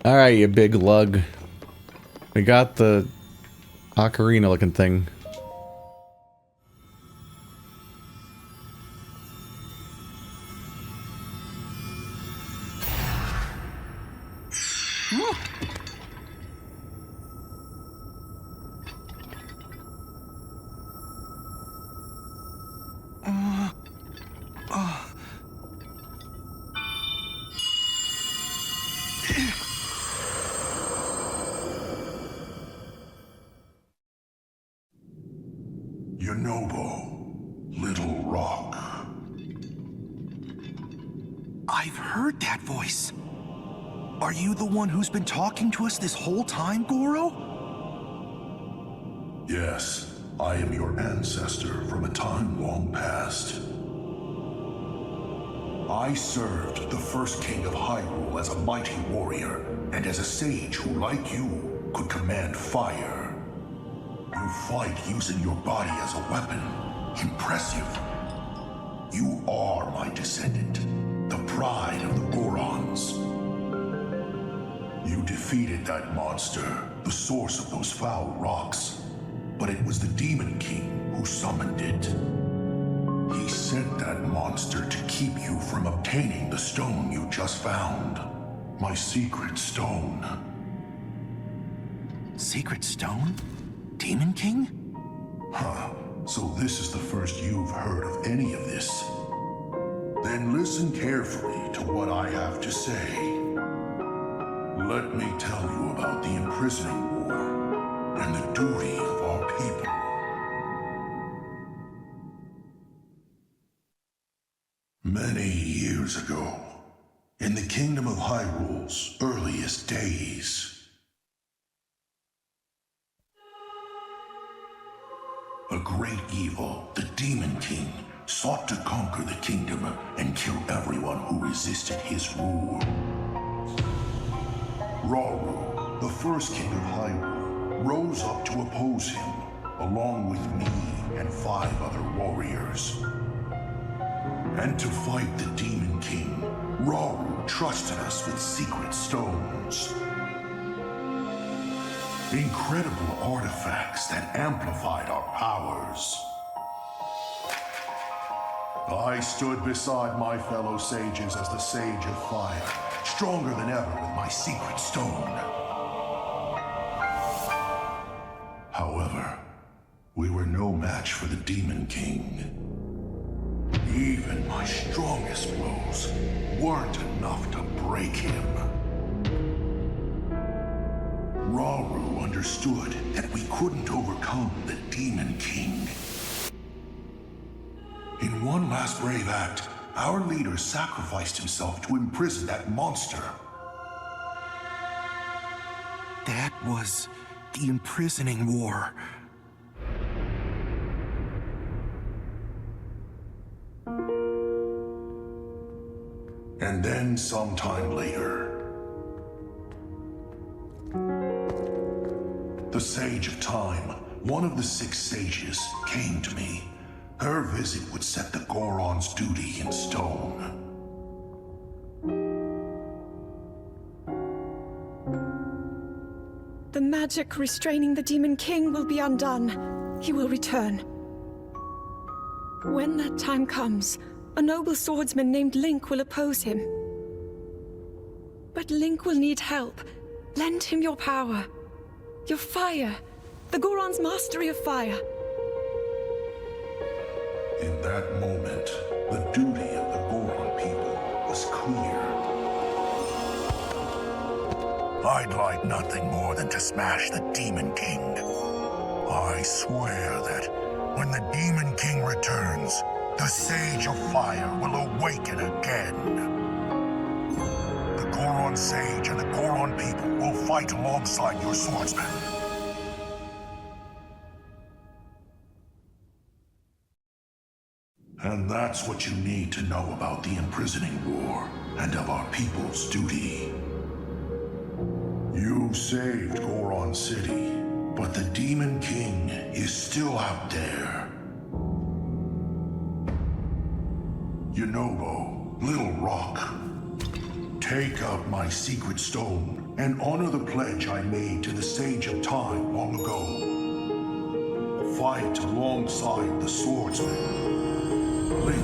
Alright, you big lug. We got the ocarina looking thing. Yunobo, Little Rock. I've heard that voice. Are you the one who's been talking to us this whole time, Goro? Yes, I am your ancestor from a time long past. I served the first king of Hyrule as a mighty warrior, and as a sage who, like you, could command fire. You fight using your body as a weapon. Impressive. You are my descendant, the pride of the Gorons. You defeated that monster, the source of those foul rocks, but it was the Demon King who summoned it. He sent that monster to keep you from obtaining the stone you just found. My secret stone. Secret stone? Demon King? Huh. So this is the first you've heard of any of this. Then listen carefully to what I have to say. Let me tell you about the imprisoning war and the duty of our people. Many years ago, in the kingdom of Hyrule's earliest days, a great evil, the Demon King, sought to conquer the kingdom and kill everyone who resisted his rule. Rauru, the first king of Hyrule, rose up to oppose him, along with me and 5 other warriors. And to fight the Demon King, Rauru trusted us with secret stones. Incredible artifacts that amplified our powers. I stood beside my fellow sages as the Sage of Fire, stronger than ever with my secret stone. However, we were no match for the Demon King. Even my strongest blows weren't enough to break him. Rauru understood that we couldn't overcome the Demon King. In one last brave act, our leader sacrificed himself to imprison that monster. That was the imprisoning war. And then sometime later, the Sage of Time, one of the 6 sages, came to me. Her visit would set the Goron's duty in stone. The magic restraining the Demon King will be undone. He will return. When that time comes, a noble swordsman named Link will oppose him. But Link will need help. Lend him your power. Your fire. The Goron's mastery of fire. In that moment, the duty of the Goron people was clear. I'd like nothing more than to smash the Demon King. I swear that when the Demon King returns, the Sage of Fire will awaken again. The Goron Sage and the Goron people will fight alongside your swordsmen. And that's what you need to know about the imprisoning war and of our people's duty. You saved Goron City, but the Demon King is still out there. Yunobo, Little Rock, Take up my secret stone and honor the pledge I made to the Sage of Time long ago. Fight alongside the swordsman, Link.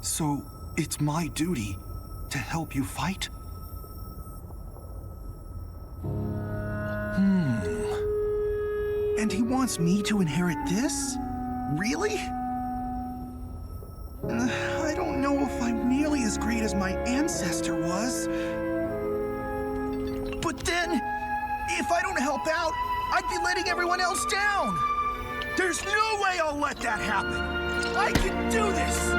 So, it's my duty to help you fight? And he wants me to inherit this? Really? I don't know if I'm nearly as great as my ancestor was. But then, if I don't help out, I'd be letting everyone else down. There's no way I'll let that happen. I can do this!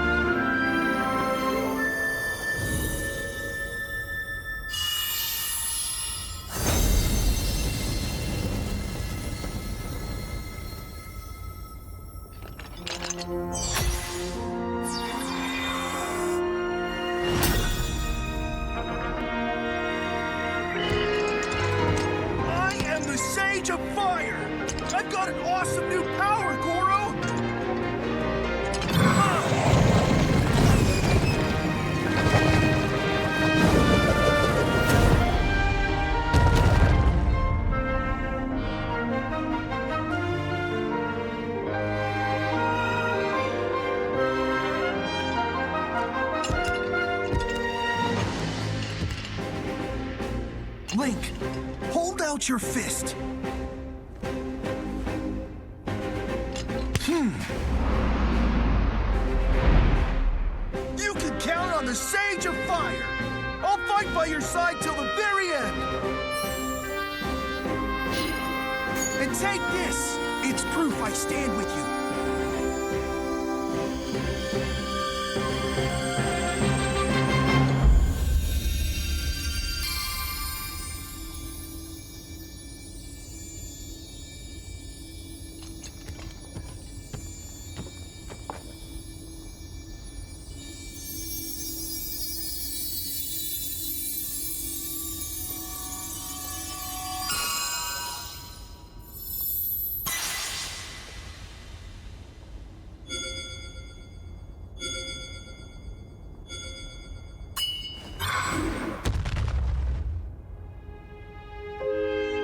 Link, hold out your fist. You can count on the Sage of Fire. I'll fight by your side till the very end. And take this. It's proof I stand with you.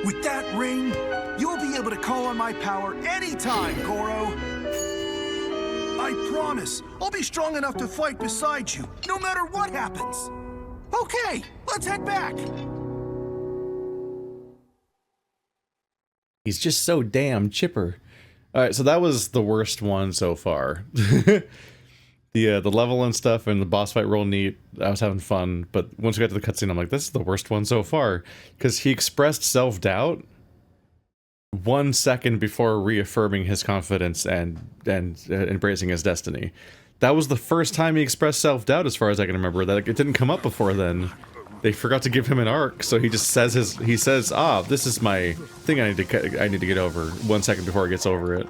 With that ring, you'll be able to call on my power anytime, Goro. I promise, I'll be strong enough to fight beside you, no matter what happens. Okay, let's head back. He's just so damn chipper. Alright, so that was the worst one so far. The level and stuff and the boss fight real neat. I was having fun, but once we got to the cutscene, I'm like, this is the worst one so far. Because he expressed self-doubt 1 second before reaffirming his confidence and embracing his destiny. That was the first time he expressed self-doubt, as far as I can remember. That it didn't come up before then. They forgot to give him an arc, so he just says this is my thing I need to get over 1 second before he gets over it.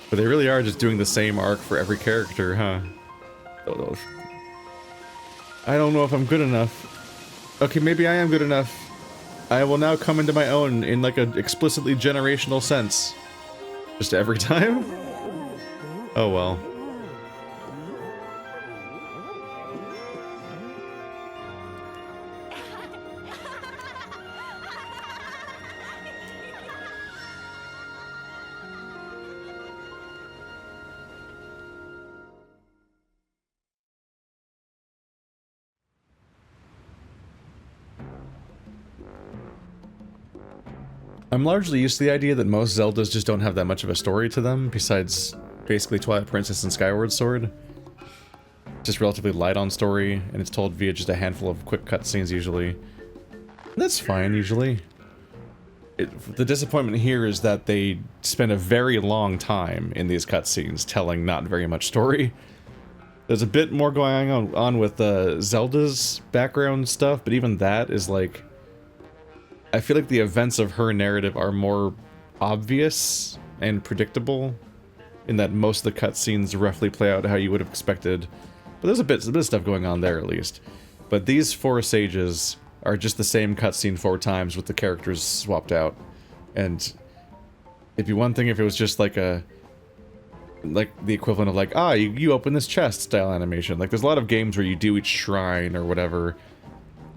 But they really are just doing the same arc for every character, huh? I don't know if I'm good enough. Okay, maybe I am good enough. I will now come into my own in like an explicitly generational sense. Just every time? Oh well. I'm largely used to the idea that most Zeldas just don't have that much of a story to them, besides basically Twilight Princess and Skyward Sword. Just relatively light on story, and it's told via just a handful of quick cutscenes usually. That's fine, usually. The disappointment here is that they spend a very long time in these cutscenes telling not very much story. There's a bit more going on with Zelda's background stuff, but even that is like... I feel like the events of her narrative are more obvious and predictable, in that most of the cutscenes roughly play out how you would have expected. But there's a bit of stuff going on there, at least. But these four sages are just the same cutscene 4 times with the characters swapped out. And it'd be one thing if it was just like a... like the equivalent of like, you open this chest style animation. Like, there's a lot of games where you do each shrine or whatever,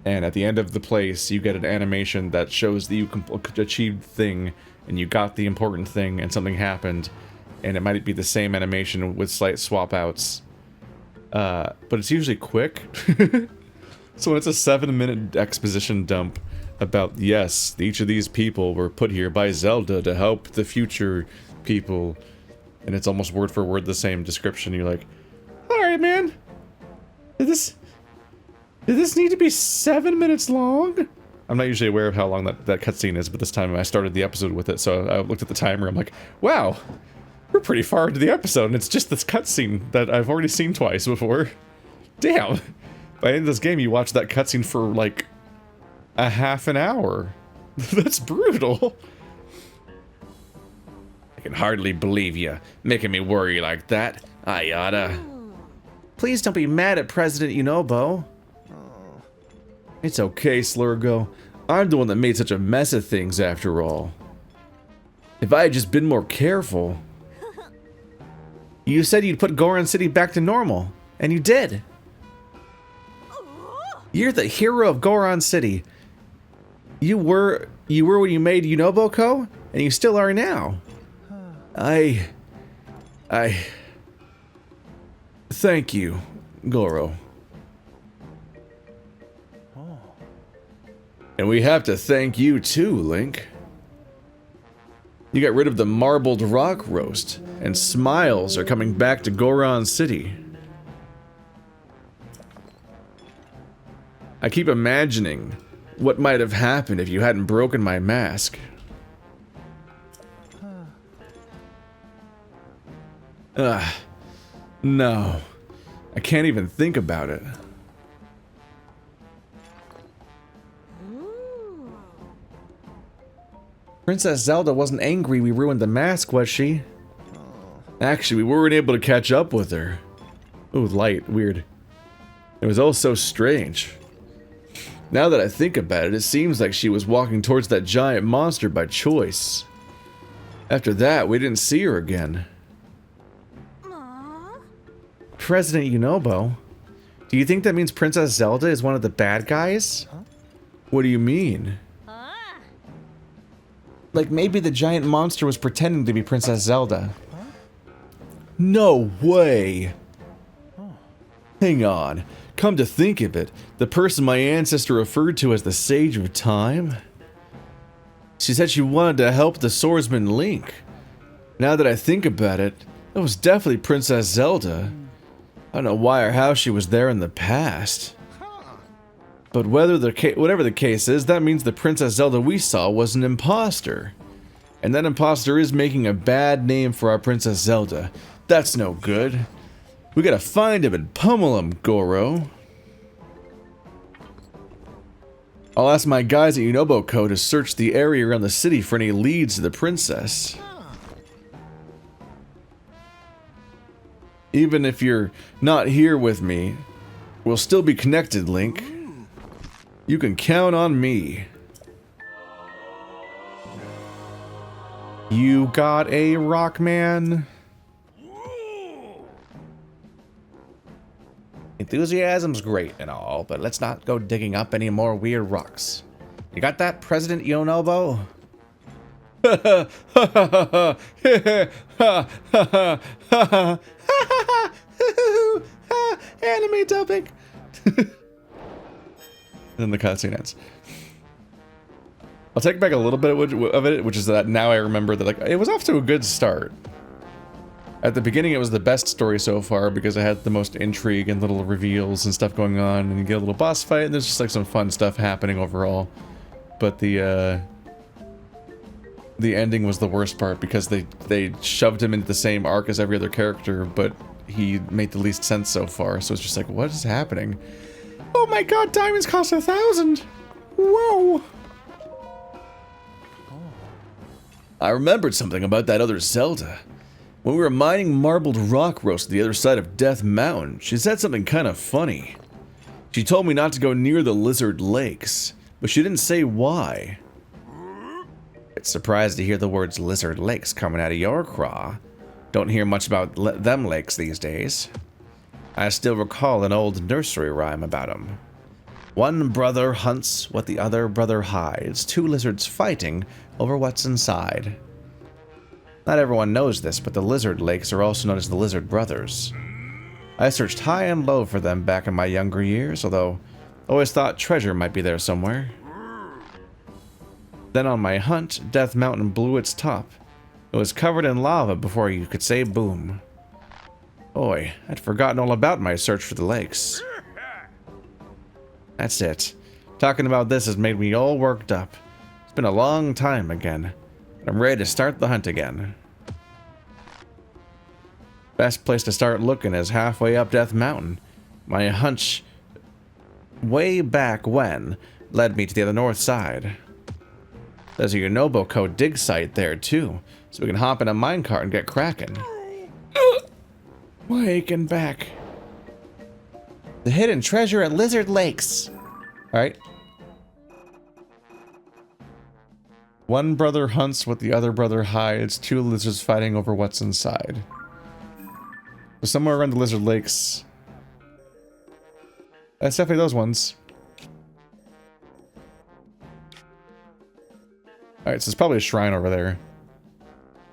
and at the end of the place, you get an animation that shows that you achieved thing, and you got the important thing, and something happened, and it might be the same animation with slight swap outs. But it's usually quick. So when it's a 7-minute exposition dump about, yes, each of these people were put here by Zelda to help the future people, and it's almost word for word the same description, you're like, alright, man. Did this need to be 7 minutes long? I'm not usually aware of how long that cutscene is, but this time I started the episode with it, so I looked at the timer, I'm like, wow, we're pretty far into the episode, and it's just this cutscene that I've already seen twice before. Damn. By the end of this game, you watch that cutscene for, like, a half an hour. That's brutal. I can hardly believe you, making me worry like that. I oughta... Please don't be mad at President Yunobo. It's okay, Slurgo. I'm the one that made such a mess of things after all. If I had just been more careful... You said you'd put Goron City back to normal, and you did. You're the hero of Goron City. You were when you made Yunobo Co, and you still are now. I... Thank you, Goro. And we have to thank you too, Link. You got rid of the marbled rock roast, and smiles are coming back to Goron City. I keep imagining what might have happened if you hadn't broken my mask. No. I can't even think about it. Princess Zelda wasn't angry we ruined the mask, was she? Actually, we weren't able to catch up with her. Ooh, light. Weird. It was all so strange. Now that I think about it, it seems like she was walking towards that giant monster by choice. After that, we didn't see her again. President Yunobo? Do you think that means Princess Zelda is one of the bad guys? Huh? What do you mean? Like maybe the giant monster was pretending to be Princess Zelda. Huh? No way! Hang on. Come to think of it, the person my ancestor referred to as the Sage of Time? She said she wanted to help the swordsman Link. Now that I think about it, that was definitely Princess Zelda. I don't know why or how she was there in the past. But whatever the case is, that means the Princess Zelda we saw was an imposter. And that imposter is making a bad name for our Princess Zelda. That's no good. We gotta find him and pummel him, Goro. I'll ask my guys at Yunobo Co to search the area around the city for any leads to the princess. Even if you're not here with me, we'll still be connected, Link. You can count on me. You got a rock, man? Enthusiasm's great and all, but let's not go digging up any more weird rocks. You got that, President Yunobo? Anime dubbing. Then the cutscene ends. I'll take back a little bit of it, which is that now I remember that like it was off to a good start. At the beginning, it was the best story so far because it had the most intrigue and little reveals and stuff going on, and you get a little boss fight, and there's just like some fun stuff happening overall. But the ending was the worst part because they shoved him into the same arc as every other character, but he made the least sense so far. So it's just like, what is happening? Oh my god, diamonds cost 1,000! Whoa! I remembered something about that other Zelda. When we were mining marbled rock roast at the other side of Death Mountain, she said something kind of funny. She told me not to go near the lizard lakes, but she didn't say why. It's surprised to hear the words lizard lakes coming out of your craw. Don't hear much about them lakes these days. I still recall an old nursery rhyme about 'em. One brother hunts what the other brother hides, two lizards fighting over what's inside. Not everyone knows this, but the lizard lakes are also known as the lizard brothers. I searched high and low for them back in my younger years, although I always thought treasure might be there somewhere. Then on my hunt, Death Mountain blew its top. It was covered in lava before you could say boom. Boy, I'd forgotten all about my search for the lakes. That's it. Talking about this has made me all worked up. It's been a long time again. I'm ready to start the hunt again. Best place to start looking is halfway up Death Mountain. My hunch way back when led me to the other north side. There's a Yunobo code dig site there too, so we can hop in a minecart and get cracking. My aching back. The hidden treasure at Lizard Lakes. Alright. One brother hunts what the other brother hides, two lizards fighting over what's inside. So somewhere around the Lizard Lakes. That's definitely those ones. Alright, so there's probably a shrine over there.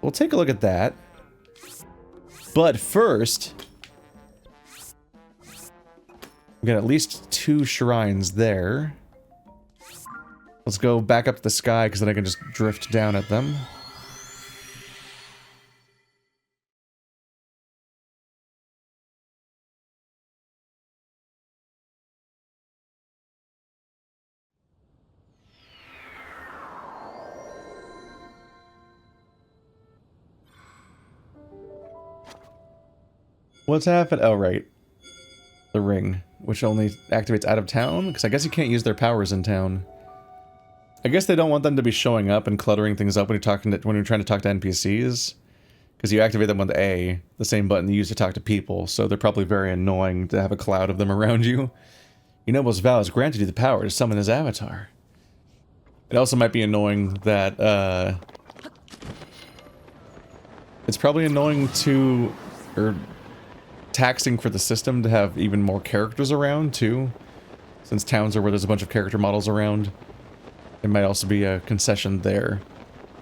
We'll take a look at that. But first, we got at least 2 shrines there. Let's go back up to the sky, because then I can just drift down at them. What's happened? Oh, right. The ring, which only activates out of town? Because I guess you can't use their powers in town. I guess they don't want them to be showing up and cluttering things up when you're trying to talk to NPCs. Because you activate them with A, the same button you use to talk to people, so they're probably very annoying to have a cloud of them around you. Yunobo's vow has granted you the power to summon his avatar. It also might be annoying that, it's probably annoying to... or taxing for the system to have even more characters around, too. Since towns are where there's a bunch of character models around. It might also be a concession there.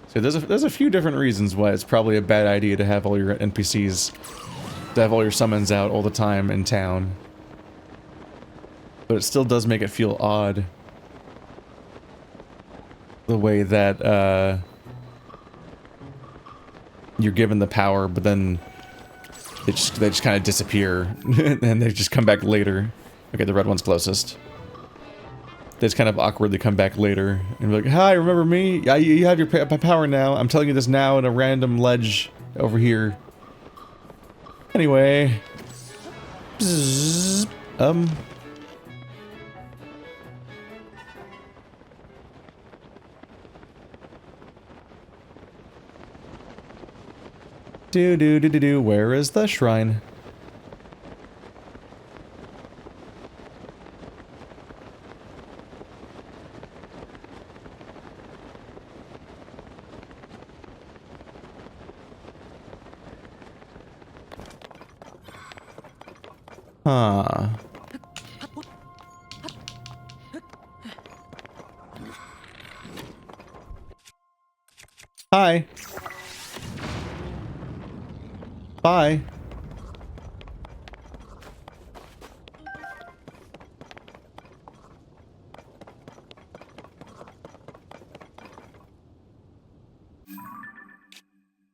So there's a few different reasons why it's probably a bad idea to have all your NPCs, to have all your summons out all the time in town. But it still does make it feel odd. The way that, you're given the power, but then they just kind of disappear, and they just come back later. Okay, the red one's closest. They just kind of awkwardly come back later, and be like, "Hi, remember me? You have your power now. I'm telling you this now in a random ledge over here." Anyway, bzzz, where is the shrine? Huh. Hi. Bye.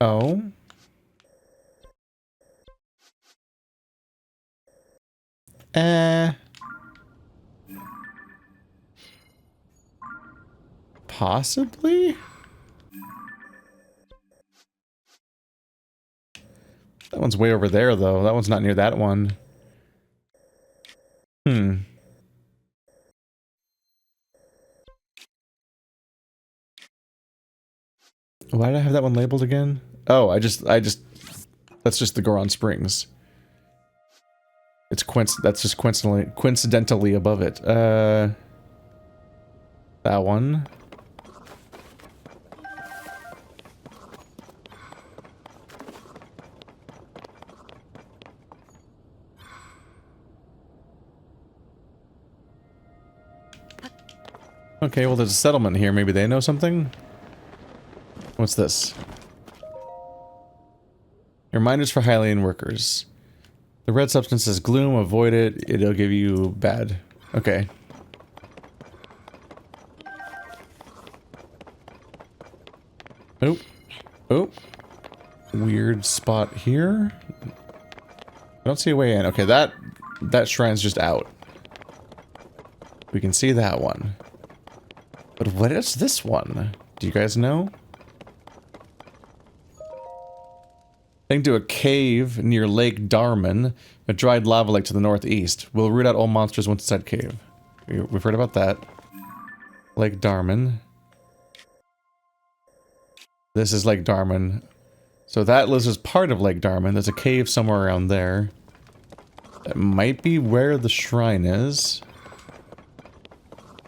Oh. Possibly? That one's way over there, though. That one's not near that one. Hmm. Why did I have that one labeled again? Oh, I just... That's just the Goron Springs. It's that's just coincidentally above it. That one. Okay, well there's a settlement here. Maybe they know something? What's this? Reminders for Hylian workers. The red substance is gloom. Avoid it. It'll give you bad. Okay. Oh. Oh. Weird spot here. I don't see a way in. Okay, that shrine's just out. We can see that one. But what is this one? Do you guys know? Heading to a cave near Lake Darman, a dried lava lake to the northeast. We'll root out all monsters once inside cave. We've heard about that. Lake Darman. This is Lake Darman. So that lives as part of Lake Darman. There's a cave somewhere around there. That might be where the shrine is.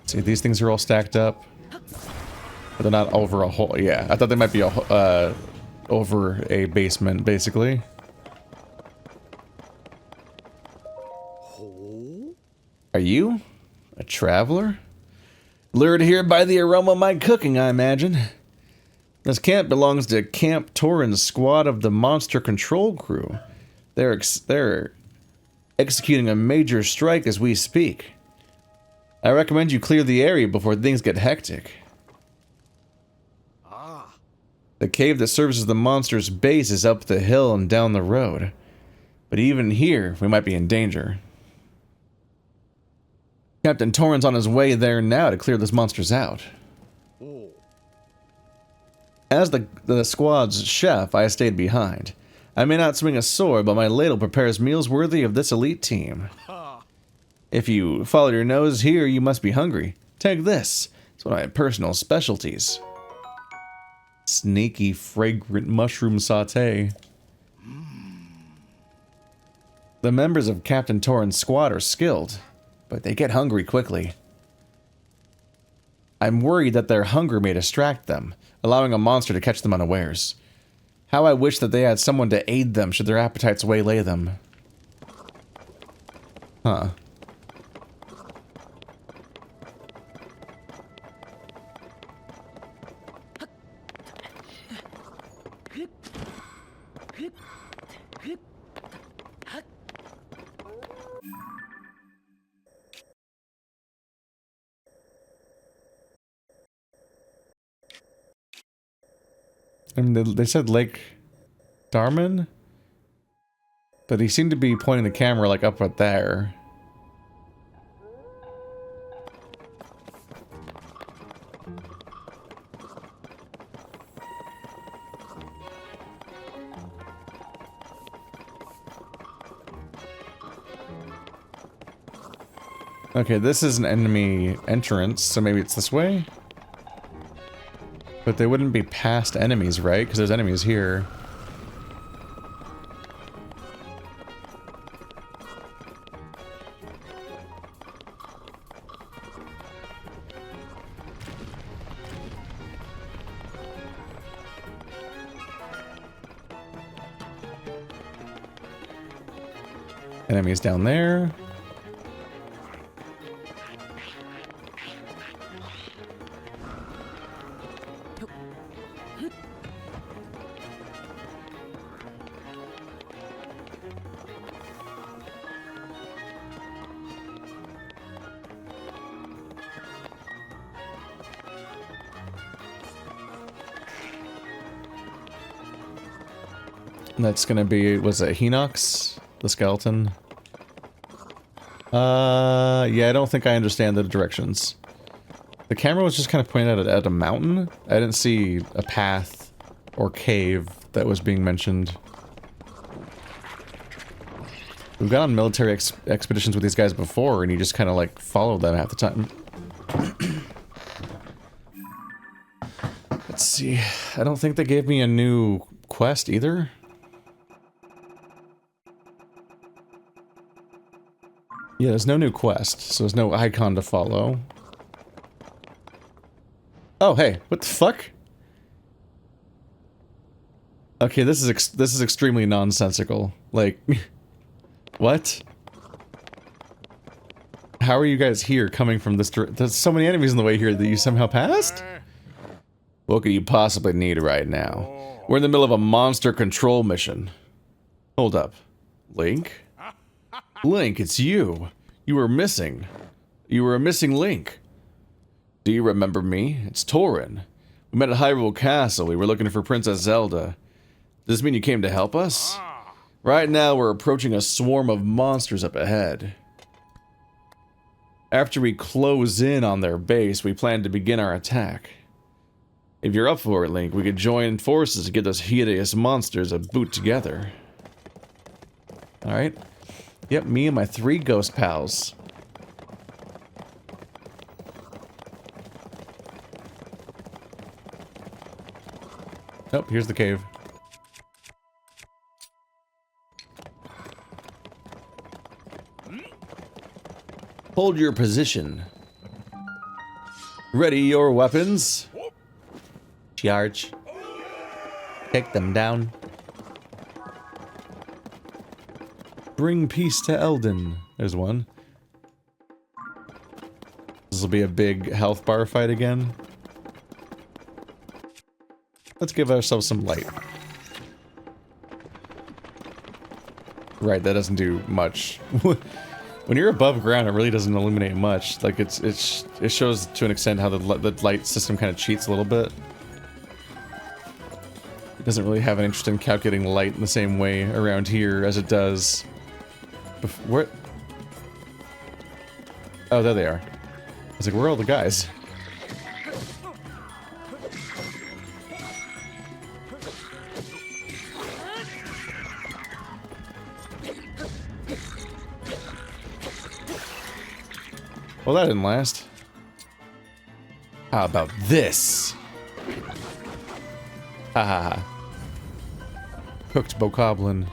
See, these things are all stacked up. But they're not over a whole... Yeah, I thought they might be over a basement, basically. Are you a traveler? Lured here by the aroma of my cooking, I imagine. This camp belongs to Camp Torin's squad of the Monster Control Crew. They're executing a major strike as we speak. I recommend you clear the area before things get hectic. The cave that serves as the monster's base is up the hill and down the road. But even here, we might be in danger. Captain Torin's on his way there now to clear those monsters out. As the squad's chef, I stayed behind. I may not swing a sword, but my ladle prepares meals worthy of this elite team. If you follow your nose here, you must be hungry. Take this. It's one of my personal specialties. Snaky, fragrant mushroom sauté. The members of Captain Torin's squad are skilled, but they get hungry quickly. I'm worried that their hunger may distract them, allowing a monster to catch them unawares. How I wish that they had someone to aid them should their appetites waylay them. Huh. I mean, they said Lake Darman? But he seemed to be pointing the camera like up right there. Okay, this is an enemy entrance, so maybe it's this way? But they wouldn't be past enemies, right? Because there's enemies here. Enemies down there. That's gonna be, was it Hinox? The skeleton? Yeah, I don't think I understand the directions. The camera was just kind of pointed at a mountain. I didn't see a path or cave that was being mentioned. We've gone on military expeditions with these guys before, and you just kind of like follow them half the time. Let's see. I don't think they gave me a new quest either. Yeah, there's no new quest, so there's no icon to follow. Oh, hey, what the fuck? Okay, this is extremely nonsensical. Like, what? How are you guys here coming from this There's so many enemies in the way here that you somehow passed? What could you possibly need right now? We're in the middle of a monster control mission. Hold up. Link? Link, it's you. You were missing. You were a missing Link. Do you remember me? It's Torin. We met at Hyrule Castle. We were looking for Princess Zelda. Does this mean you came to help us? Right now, we're approaching a swarm of monsters up ahead. After we close in on their base, we plan to begin our attack. If you're up for it, Link, we could join forces to get those hideous monsters a boot together. Alright. Yep, me and my 3 ghost pals. Oh, here's the cave. Hold your position. Ready your weapons. Charge. Take them down. Bring peace to Eldin. There's one. This will be a big health bar fight again. Let's give ourselves some light. Right, that doesn't do much. When you're above ground, it really doesn't illuminate much. Like it shows to an extent how the light system kind of cheats a little bit. It doesn't really have an interest in calculating light in the same way around here as it does. Where? Oh, there they are. I was like, where are all the guys? Well, that didn't last. How about this? Ha ha ha. Cooked bokoblin.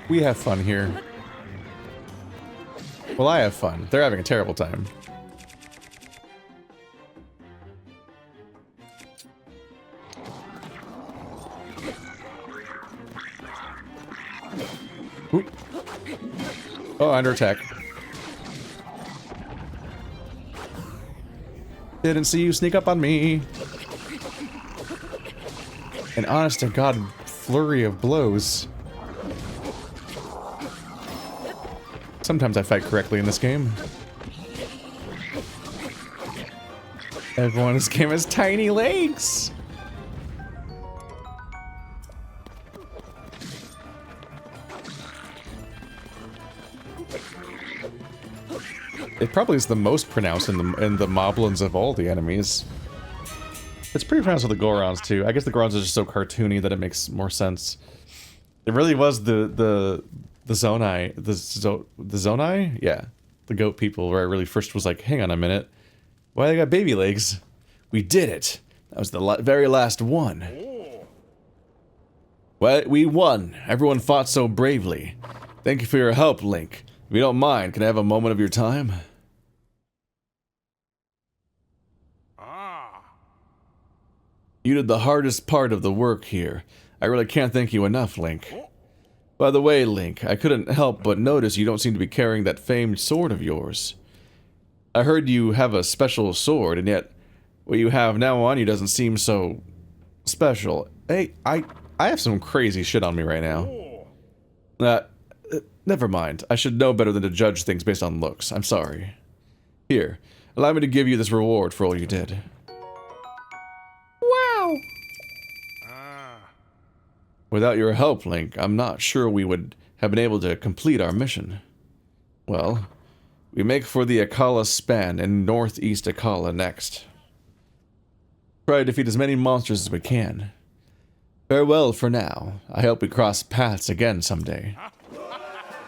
We have fun here. Well, I have fun. They're having a terrible time. Ooh. Oh, under attack. Didn't see you sneak up on me. An honest to God flurry of blows. Sometimes I fight correctly in this game. Everyone in this game has tiny legs. It probably is the most pronounced in the moblins of all the enemies. It's pretty pronounced with the Gorons too. I guess the Gorons are just so cartoony that it makes more sense. It really was the Zonai, the Zonai? Yeah. The goat people, where I really first was like, hang on a minute. Why they got baby legs? We did it. That was the very last one. Well, we won. Everyone fought so bravely. Thank you for your help, Link. If you don't mind, can I have a moment of your time? You did the hardest part of the work here. I really can't thank you enough, Link. By the way, Link, I couldn't help but notice you don't seem to be carrying that famed sword of yours. I heard you have a special sword, and yet what you have now on you doesn't seem so special. Hey, I have some crazy shit on me right now. Never mind. I should know better than to judge things based on looks. I'm sorry. Here, allow me to give you this reward for all you did. Wow! Without your help, Link, I'm not sure we would have been able to complete our mission. Well, we make for the Akala Span in northeast Akala next. Try to defeat as many monsters as we can. Farewell for now. I hope we cross paths again someday.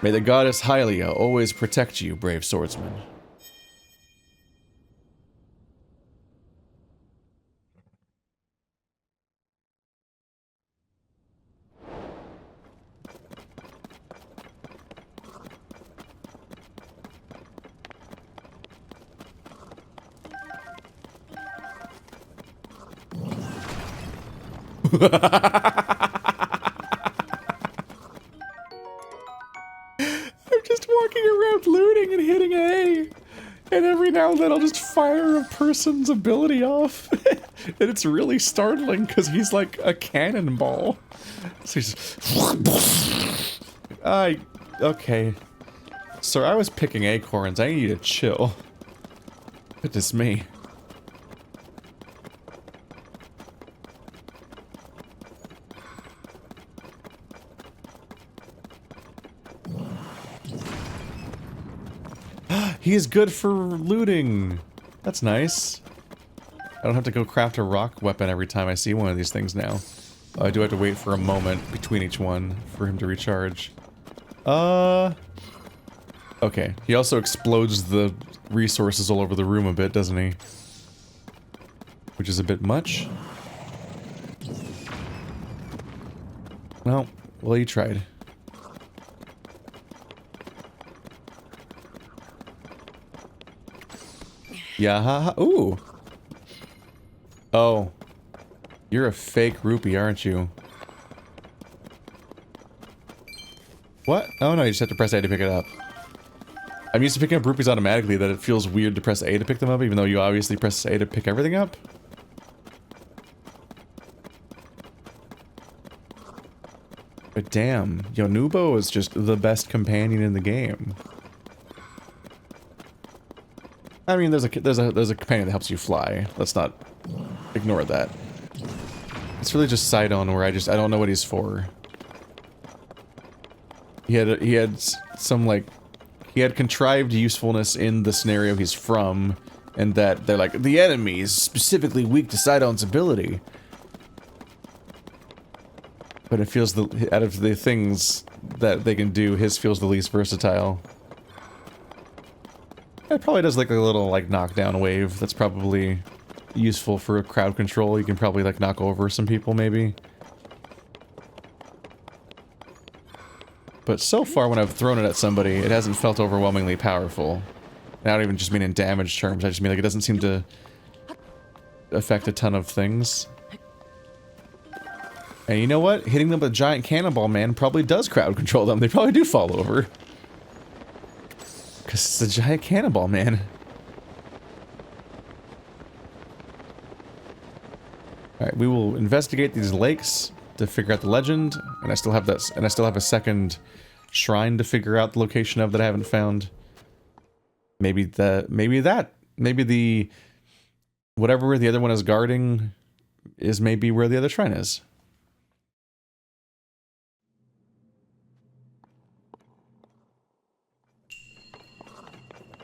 May the goddess Hylia always protect you, brave swordsman. I'm just walking around looting and hitting A. And every now and then I'll just fire a person's ability off. And it's really startling because he's like a cannonball. So he's just... okay. Sir, I was picking acorns. I need you to chill. Goodness me. He is good for looting. That's nice. I don't have to go craft a rock weapon every time I see one of these things now. I do have to wait for a moment between each one for him to recharge. Okay. He also explodes the resources all over the room a bit, doesn't he? Which is a bit much. Well, he tried. Yeah, haha. Ooh. Oh. You're a fake rupee, aren't you? What? Oh no, you just have to press A to pick it up. I'm used to picking up rupees automatically, that it feels weird to press A to pick them up, even though you obviously press A to pick everything up. But damn, Yunobo is just the best companion in the game. I mean, there's a companion that helps you fly. Let's not ignore that. It's really just Sidon where I don't know what he's for. He had some like he had contrived usefulness in the scenario he's from, and that they're like the enemy is specifically weak to Sidon's ability. But it feels out of the things that they can do, his feels the least versatile. It probably does like a little like knockdown wave that's probably useful for crowd control. You can probably like knock over some people maybe. But so far when I've thrown it at somebody, it hasn't felt overwhelmingly powerful. And I don't even just mean in damage terms, I just mean like it doesn't seem to affect a ton of things. And you know what? Hitting them with a giant cannonball man probably does crowd control them. They probably do fall over. Because it's a giant cannonball man. Alright, we will investigate these lakes to figure out the legend. And I still have that, and I still have a second shrine to figure out the location of that I haven't found. Maybe the whatever the other one is guarding is maybe where the other shrine is.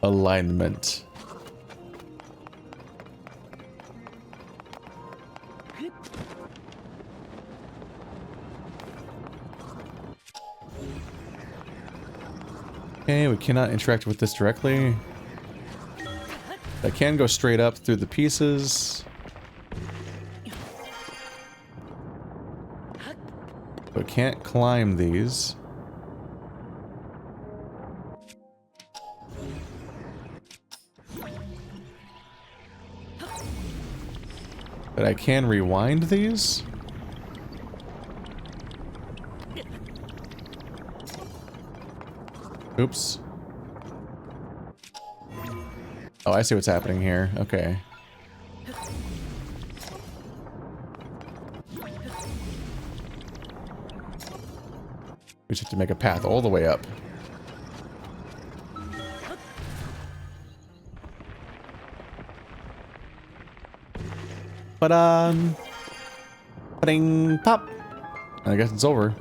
Alignment. Okay, we cannot interact with this directly. I can go straight up through the pieces. But can't climb these. But I can rewind these? Oops. Oh, I see what's happening here. Okay. We just have to make a path all the way up. Ding, pop. I guess it's over.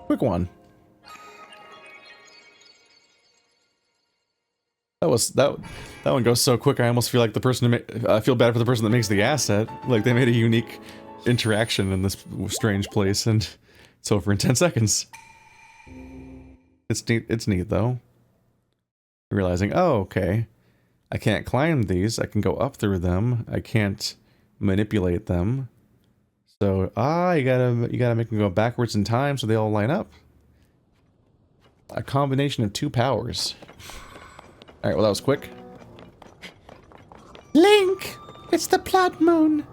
Quick one. That one goes so quick. I almost feel like the person I feel bad for the person that makes the asset. Like they made a unique interaction in this strange place, and it's over in 10 seconds. It's neat. It's neat though. Realizing, oh, okay, I can't climb these. I can go up through them. I can't manipulate them. So you gotta make them go backwards in time so they all line up. A combination of two powers. All right, well that was quick. Link, it's the blood moon.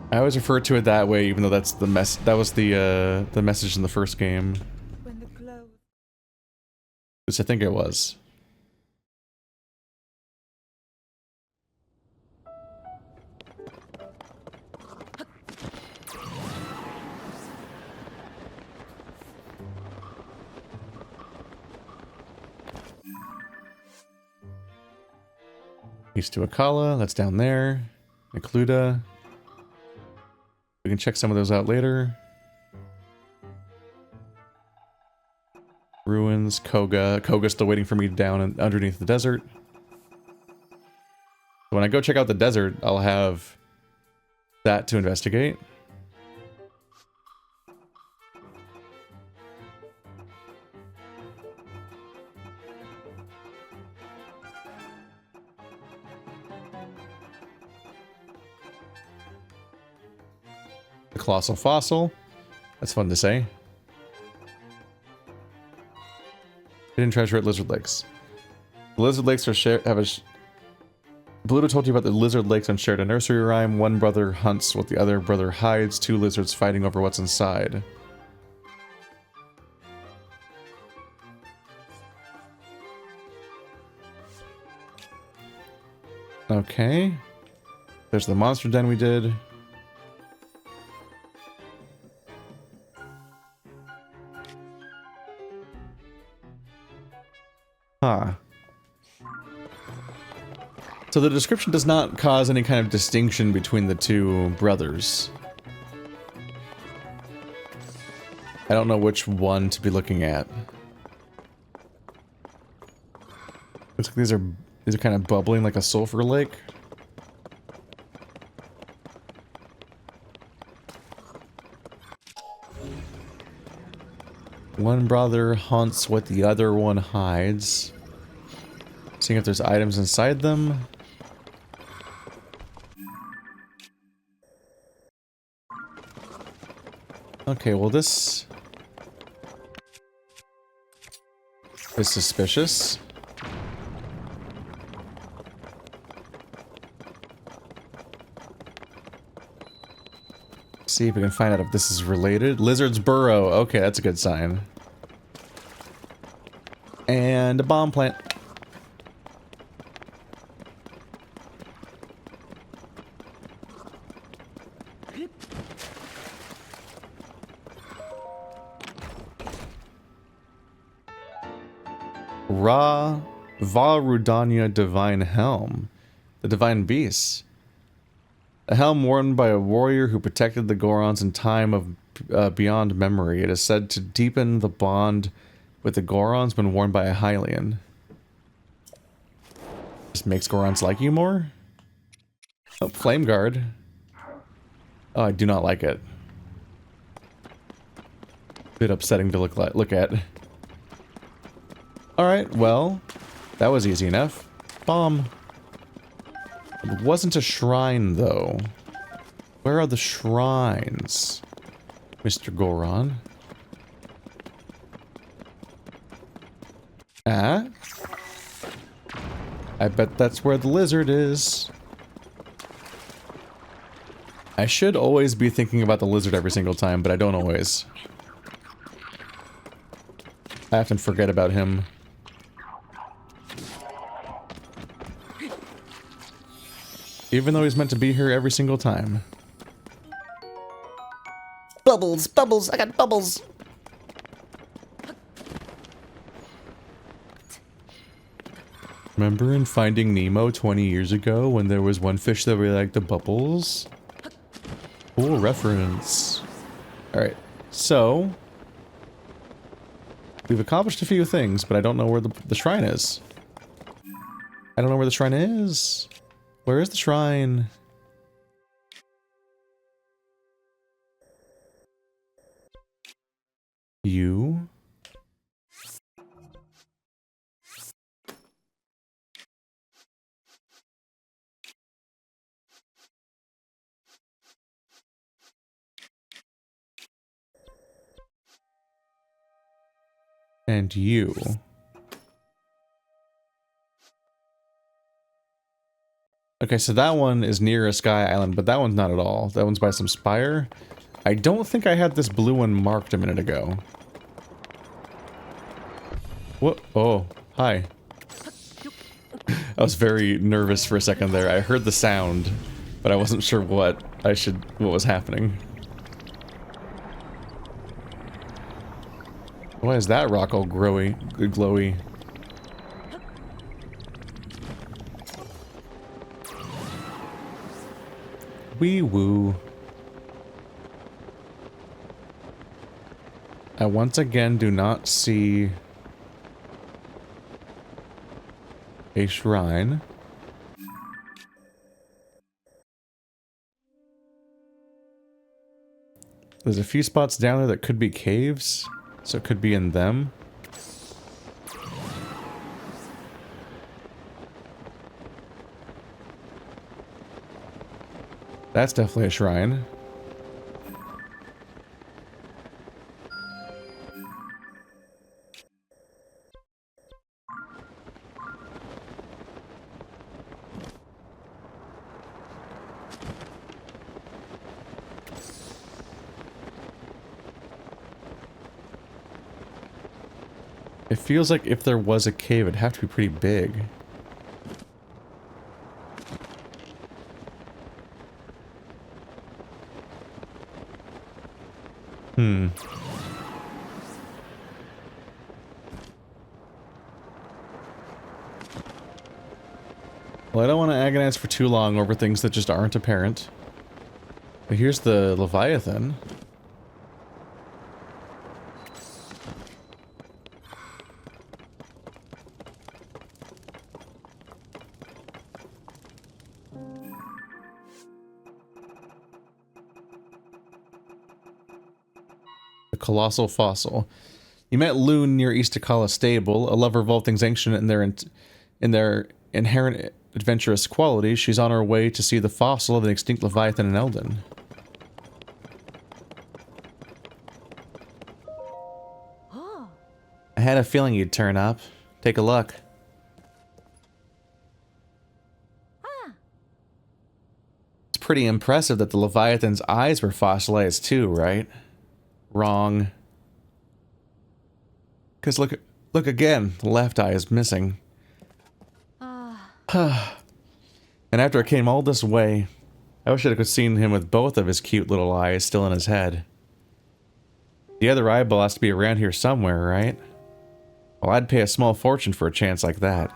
I always refer to it that way, even though that's the that was the message in the first game. When the glow. Which I think it was. East to Akala, that's down there. Necluda. We can check some of those out later. Ruins, Koga. Koga's still waiting for me down and underneath the desert. When I go check out the desert, I'll have that to investigate. The Colossal Fossil. That's fun to say. Hidden treasure at Lizard Lakes. The Lizard Lakes are Bluto told you about the Lizard Lakes and shared a nursery rhyme. One brother hunts what the other brother hides. Two lizards fighting over what's inside. Okay. There's the monster den we did. Huh. So the description does not cause any kind of distinction between the two brothers. I don't know which one to be looking at. Looks like these are kind of bubbling like a sulfur lake. One brother hunts what the other one hides. Seeing if there's items inside them. Okay, well this is suspicious. See if we can find out if this is related. Lizard's burrow. Okay, that's a good sign. And a bomb plant. Varudanya Divine Helm. The Divine Beast. A helm worn by a warrior who protected the Gorons in time of beyond memory. It is said to deepen the bond with the Gorons when worn by a Hylian. Just makes Gorons like you more? Oh, Flame Guard. Oh, I do not like it. Bit upsetting to look at. Alright, well, that was easy enough. Bomb. It wasn't a shrine, though. Where are the shrines, Mr. Goron? Ah? I bet that's where the lizard is. I should always be thinking about the lizard every single time, but I don't always. I often forget about him. Even though he's meant to be here every single time. Bubbles, bubbles, I got bubbles. Remember in Finding Nemo 20 years ago when there was one fish that really liked the bubbles? Cool reference. Alright, so... we've accomplished a few things, but I don't know where the shrine is. I don't know where the shrine is. Where is the shrine? You? And you. Okay, so that one is near a sky island, but that one's not at all. That one's by some spire. I don't think I had this blue one marked a minute ago. What? Oh, hi. I was very nervous for a second there. I heard the sound, but I wasn't sure what was happening. Why is that rock all glowy? Wee woo. I once again do not see a shrine. There's a few spots down there that could be caves, so it could be in them. That's definitely a shrine. It feels like if there was a cave, it'd have to be pretty big. Well, I don't want to agonize for too long over things that just aren't apparent. But here's the Leviathan. The colossal fossil. You met Loon near Eastakala Stable, a lover of all things ancient in their inherent adventurous qualities. She's on her way to see the fossil of an extinct Leviathan in Eldon. I had a feeling you'd turn up. Take a look. It's pretty impressive that the Leviathan's eyes were fossilized too, right? Wrong. Because look again, the left eye is missing. And after I came all this way, I wish I could have seen him with both of his cute little eyes still in his head. The other eyeball has to be around here somewhere, right? Well, I'd pay a small fortune for a chance like that.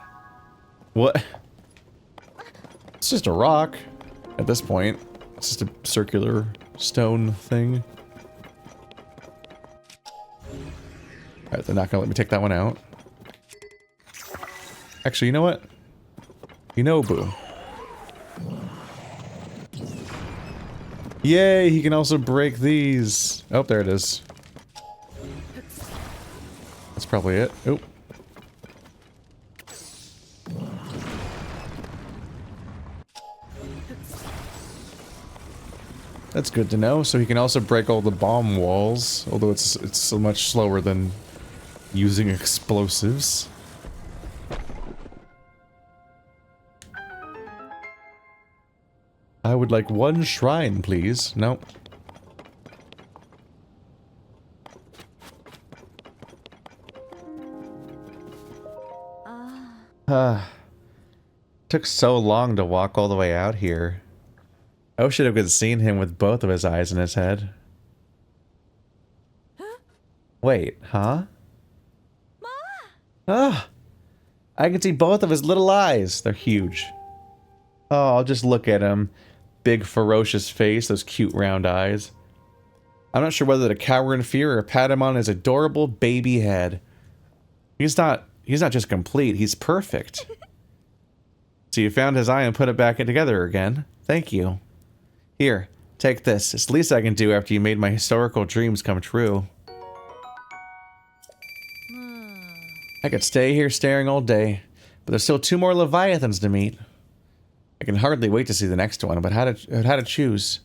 What? It's just a rock at this point. It's just a circular stone thing. Alright, they're not gonna let me take that one out. Actually, you know what? Yunobo. Yay, he can also break these. Oh, there it is. That's probably it. Oh. That's good to know. So he can also break all the bomb walls, although it's so much slower than using explosives. I would like one shrine, please. Nope. Took so long to walk all the way out here. I wish I could have seen him with both of his eyes in his head. Wait, huh? Ah! I can see both of his little eyes. They're huge. Oh, I'll just look at him. Big, ferocious face, those cute round eyes. I'm not sure whether to cower in fear or pat him on his adorable baby head. He's not just complete, he's perfect. So you found his eye and put it back together again. Thank you. Here, take this. It's the least I can do after you made my historical dreams come true. I could stay here staring all day, but there's still 2 more Leviathans to meet. I can hardly wait to see the next one, but how to choose?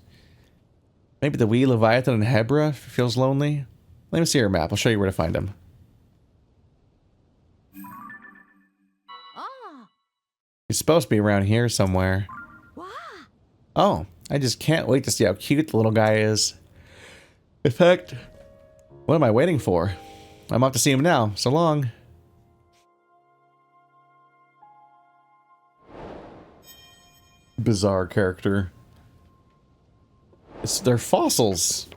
Maybe the wee Leviathan in Hebra feels lonely? Let me see your map. I'll show you where to find him. He's supposed to be around here somewhere. Oh, I just can't wait to see how cute the little guy is. In fact, what am I waiting for? I'm off to see him now. So long. Bizarre character. They're fossils.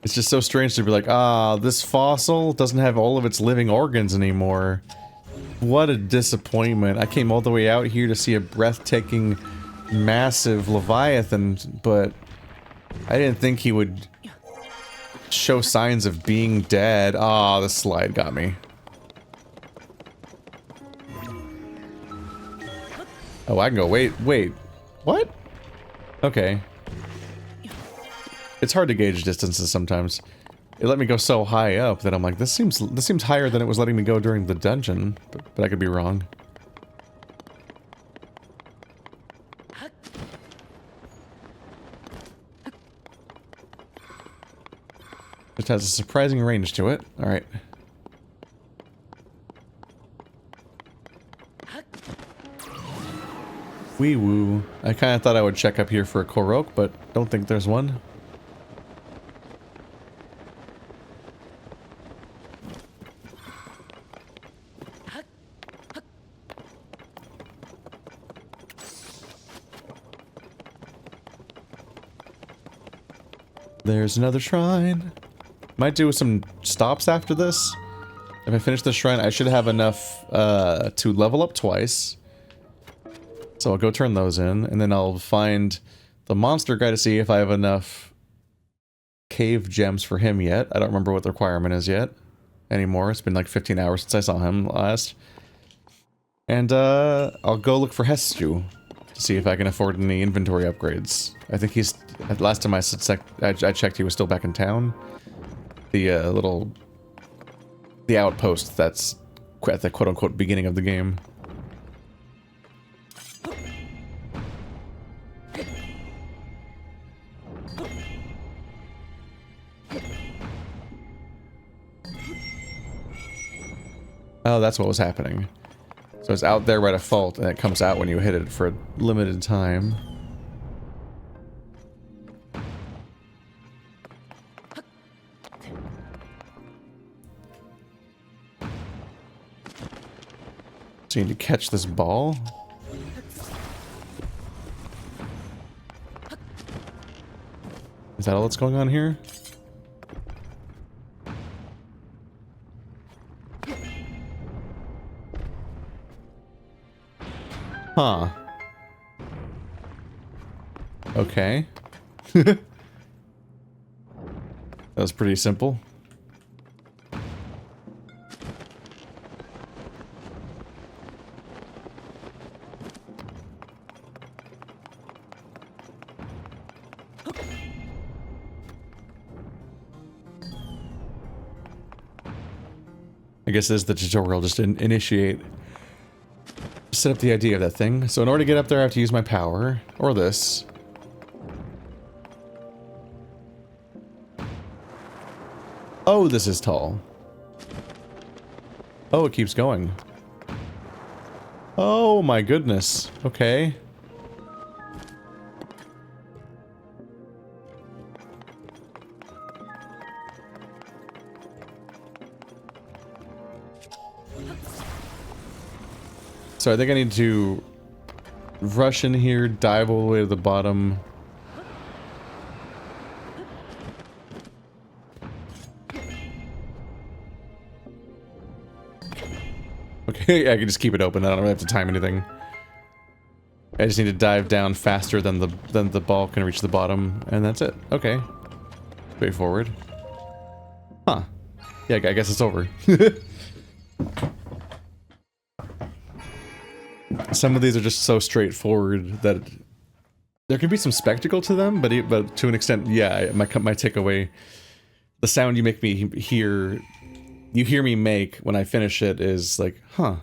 It's just so strange to be like, ah, this fossil doesn't have all of its living organs anymore. What a disappointment. I came all the way out here to see a breathtaking, massive Leviathan, but I didn't think he would show signs of being dead. Ah, the slide got me. Oh, I can go. Wait. What? Okay. It's hard to gauge distances sometimes. It let me go so high up that I'm like, this seems higher than it was letting me go during the dungeon, but I could be wrong. It has a surprising range to it. All right. Wee woo. I kind of thought I would check up here for a Korok, but don't think there's one. There's another shrine. Might do some stops after this. If I finish the shrine, I should have enough to level up twice. So I'll go turn those in, and then I'll find the monster guy to see if I have enough cave gems for him yet. I don't remember what the requirement is yet anymore. It's been like 15 hours since I saw him last. And I'll go look for Hestu to see if I can afford any inventory upgrades. I think he's... Last time I checked, he was still back in town. The the outpost that's at the quote-unquote beginning of the game. Oh, that's what was happening. So it's out there by default, and it comes out when you hit it for a limited time. So you need to catch this ball. Is that all that's going on here? Huh. Okay. That was pretty simple. I guess this is the tutorial, just initiate. Set up the idea of that thing. So in order to get up there, I have to use my power. Or this. Oh, this is tall. Oh, it keeps going. Oh my goodness. Okay. So I think I need to rush in here, dive all the way to the bottom. Okay, I can just keep it open. I don't really have to time anything. I just need to dive down faster than the ball can reach the bottom, and that's it. Okay. Straightforward. Huh. Yeah, I guess it's over. Some of these are just so straightforward that there can be some spectacle to them, but to an extent, yeah, my takeaway, the sound you make me hear, you hear me make when I finish it is like, huh,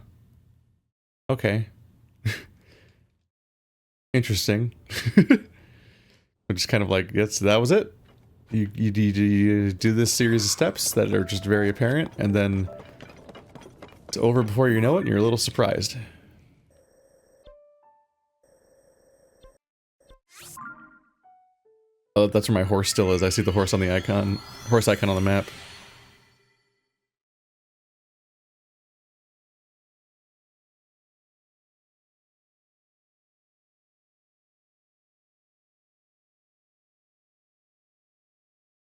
okay, interesting. I'm just kind of like, that was it. You do this series of steps that are just very apparent, and then it's over before you know it, and you're a little surprised. Oh, that's where my horse still is. I see the horse on the icon. Horse icon on the map.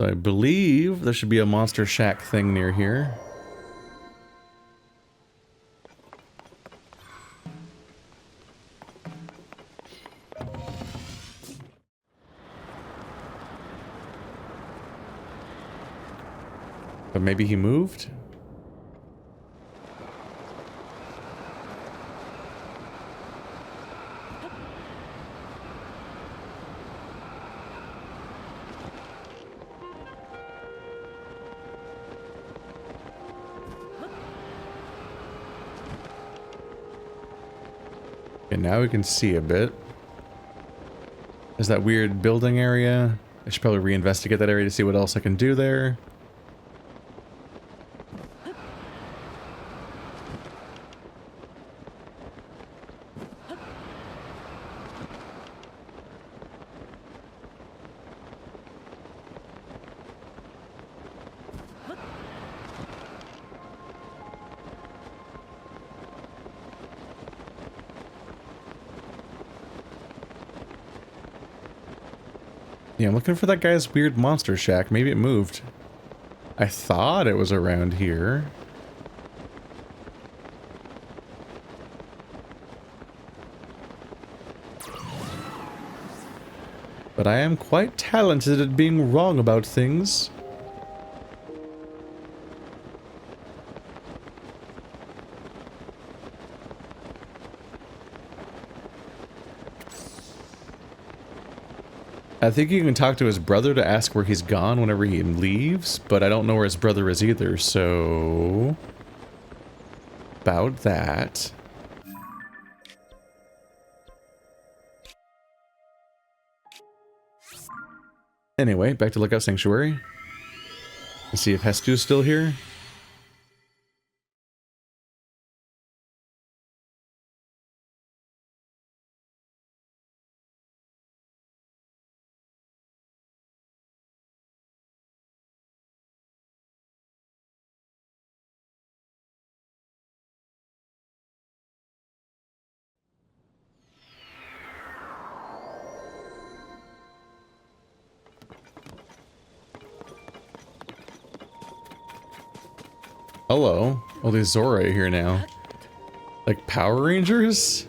So I believe there should be a monster shack thing near here. But maybe he moved? Okay, now we can see a bit. There's that weird building area. I should probably reinvestigate that area to see what else I can do there. Yeah, I'm looking for that guy's weird monster shack. Maybe it moved. I thought it was around here. But I am quite talented at being wrong about things. I think you can talk to his brother to ask where he's gone whenever he leaves, but I don't know where his brother is either, so... about that. Anyway, back to Lookout Sanctuary. Let's see if Hestu's still here. Hello. Oh, there's Zora here now. Like Power Rangers?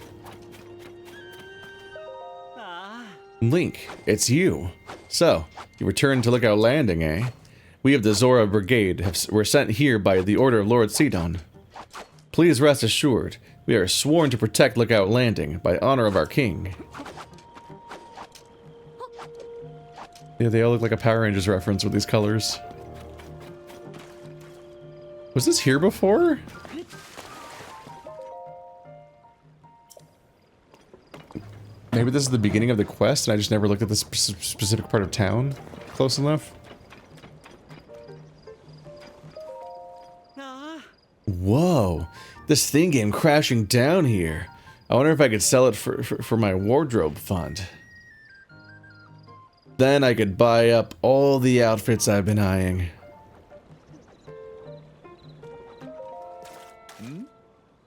Link, it's you. So, you returned to Lookout Landing, eh? We of the Zora Brigade were sent here by the order of Lord Sidon. Please rest assured, we are sworn to protect Lookout Landing by honor of our king. Yeah, they all look like a Power Rangers reference with these colors. Was this here before? Maybe this is the beginning of the quest and I just never looked at this specific part of town close enough. Whoa, this thing came crashing down here. I wonder if I could sell it for my wardrobe fund. Then I could buy up all the outfits I've been eyeing.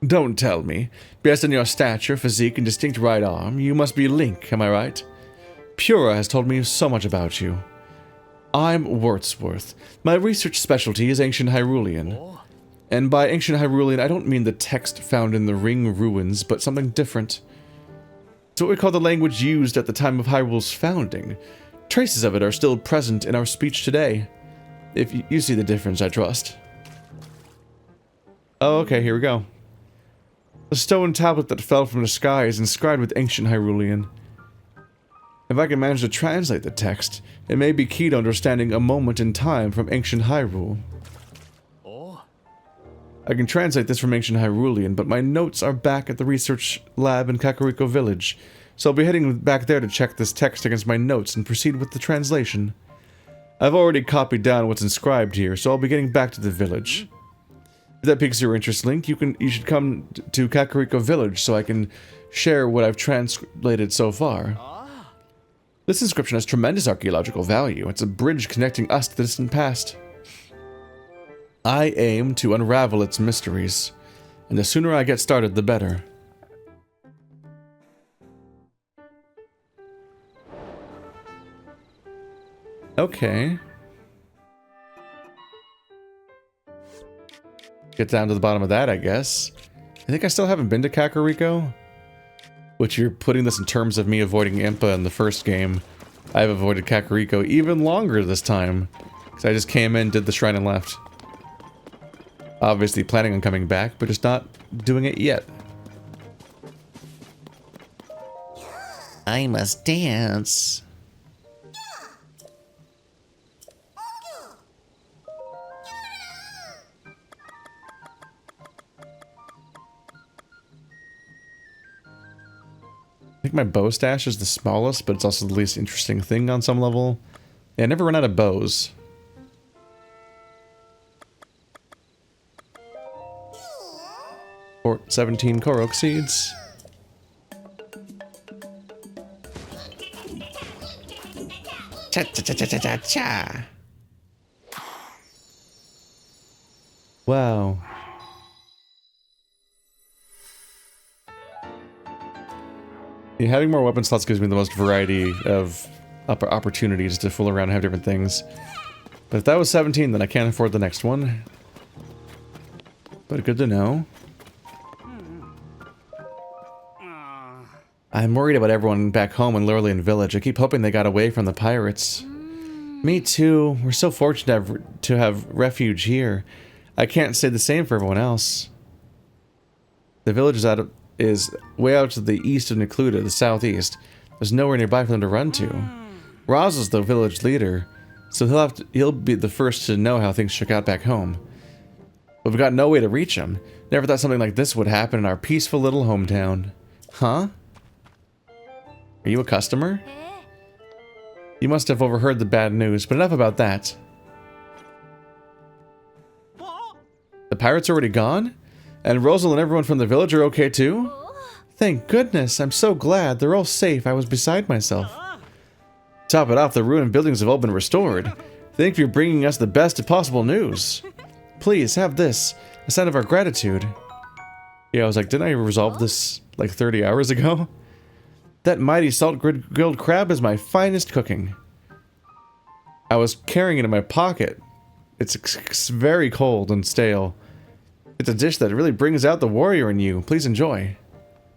Don't tell me. Based on your stature, physique, and distinct right arm, you must be Link, am I right? Pura has told me so much about you. I'm Wordsworth. My research specialty is ancient Hyrulean. And by ancient Hyrulean, I don't mean the text found in the Ring ruins, but something different. It's what we call the language used at the time of Hyrule's founding. Traces of it are still present in our speech today. If you see the difference, I trust. Oh, okay, here we go. The stone tablet that fell from the sky is inscribed with ancient Hyrulean. If I can manage to translate the text, it may be key to understanding a moment in time from ancient Hyrule. I can translate this from ancient Hyrulean, but my notes are back at the research lab in Kakariko Village, so I'll be heading back there to check this text against my notes and proceed with the translation. I've already copied down what's inscribed here, so I'll be getting back to the village. If that piques your interest, Link, you should come to Kakariko Village so I can share what I've translated so far. This inscription has tremendous archaeological value. It's a bridge connecting us to the distant past. I aim to unravel its mysteries, and the sooner I get started, the better. Okay. Get down to the bottom of that, I guess. I think I still haven't been to Kakariko. Which, you're putting this in terms of me avoiding Impa in the first game. I've avoided Kakariko even longer this time. Because I just came in, did the shrine, and left. Obviously planning on coming back, but just not doing it yet. I must dance. I think my bow stash is the smallest, but it's also the least interesting thing on some level. Yeah, I never run out of bows. Or 17 Korok seeds. Cha cha cha cha cha cha cha. Wow. Yeah, having more weapon slots gives me the most variety of opportunities to fool around and have different things. But if that was 17, then I can't afford the next one. But good to know. I'm worried about everyone back home in Lurelin village. I keep hoping they got away from the pirates. Me too. We're so fortunate to have refuge here. I can't say the same for everyone else. The village is way out to the east of Necluda, the southeast. There's nowhere nearby for them to run to. Roz is the village leader, so he'll be the first to know how things shook out back home. But we've got no way to reach him. Never thought something like this would happen in our peaceful little hometown. Huh? Are you a customer? You must have overheard the bad news, but enough about that. The pirates are already gone? And Rosal and everyone from the village are okay too? Thank goodness, I'm so glad. They're all safe. I was beside myself. Top it off, the ruined buildings have all been restored. Thank you for bringing us the best possible news. Please, have this. A sign of our gratitude. Yeah, I was like, didn't I resolve this like 30 hours ago? That mighty salt-grilled crab is my finest cooking. I was carrying it in my pocket. It's very cold and stale. It's a dish that really brings out the warrior in you. Please enjoy.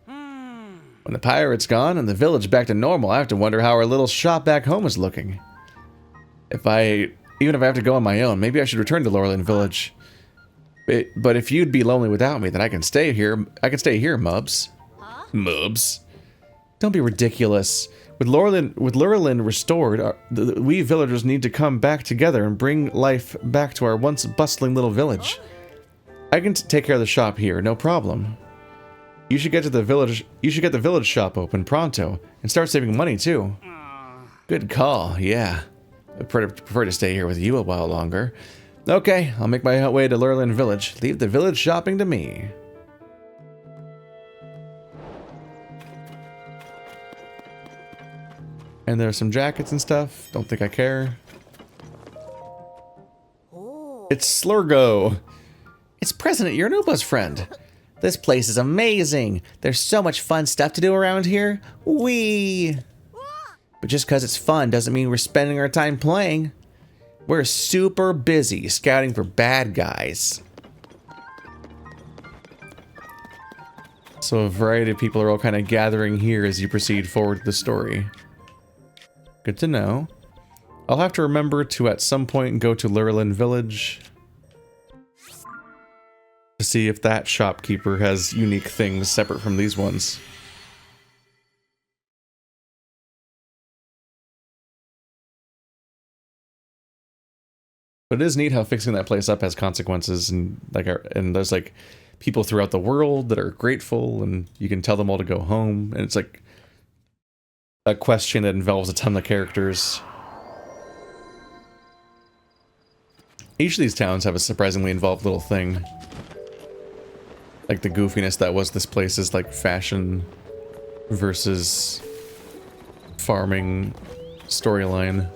When the pirate's gone and the village back to normal, I have to wonder how our little shop back home is looking. Even if I have to go on my own, maybe I should return to Lurelin village. But if you'd be lonely without me, then I can stay here. I can stay here, Mubs. Mubs? Don't be ridiculous. With Lurelin restored, we villagers need to come back together and bring life back to our once bustling little village. I can take care of the shop here, no problem. You should get the village shop open pronto and start saving money too. Good call, yeah. I prefer to stay here with you a while longer. Okay, I'll make my way to Lurelin village. Leave the village shopping to me. And there's some jackets and stuff. Don't think I care. It's Slurgo. It's President Yunobo's friend. This place is amazing. There's so much fun stuff to do around here. Whee! But just because it's fun doesn't mean we're spending our time playing. We're super busy scouting for bad guys. So a variety of people are all kind of gathering here as you proceed forward to the story. Good to know. I'll have to remember to at some point go to Lurelin village to see if that shopkeeper has unique things separate from these ones. But it is neat how fixing that place up has consequences, and there's like people throughout the world that are grateful, and you can tell them all to go home, and it's like a quest chain that involves a ton of characters. Each of these towns have a surprisingly involved little thing. Like the goofiness that was this place's like fashion versus farming storyline.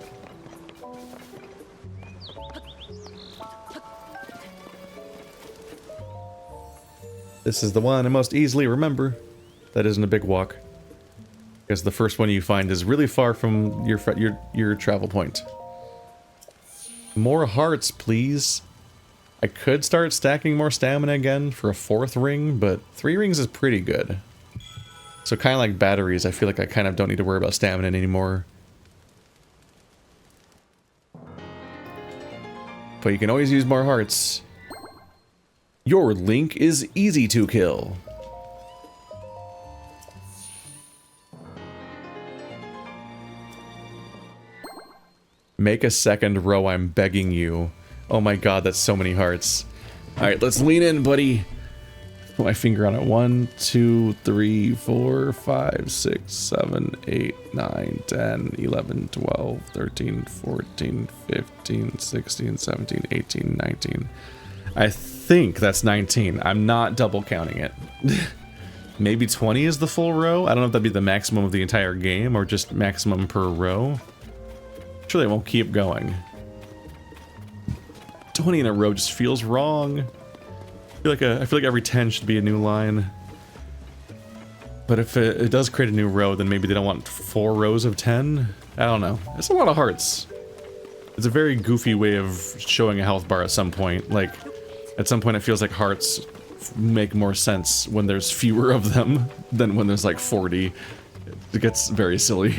This is the one I most easily remember. That isn't a big walk. Because the first one you find is really far from your travel point. More hearts, please. I could start stacking more stamina again for a 4th ring, but 3 rings is pretty good. So kind of like batteries, I feel like I kind of don't need to worry about stamina anymore. But you can always use more hearts. Your Link is easy to kill. Make a second row, I'm begging you. Oh my god, that's so many hearts. Alright, let's lean in, buddy. Put my finger on it. 1, 2, 3, 4, 5, 6, 7, 8, 9, 10, 11, 12, 13, 14, 15, 16, 17, 18, 19. I think that's 19. I'm not double counting it. Maybe 20 is the full row? I don't know if that'd be the maximum of the entire game or just maximum per row. Surely it won't keep going. 20 in a row just feels wrong. I feel like every 10 should be a new line. But if it does create a new row, then maybe they don't want 4 rows of 10? I don't know. It's a lot of hearts. It's a very goofy way of showing a health bar at some point. Like, at some point it feels like hearts make more sense when there's fewer of them than when there's like 40. It gets very silly.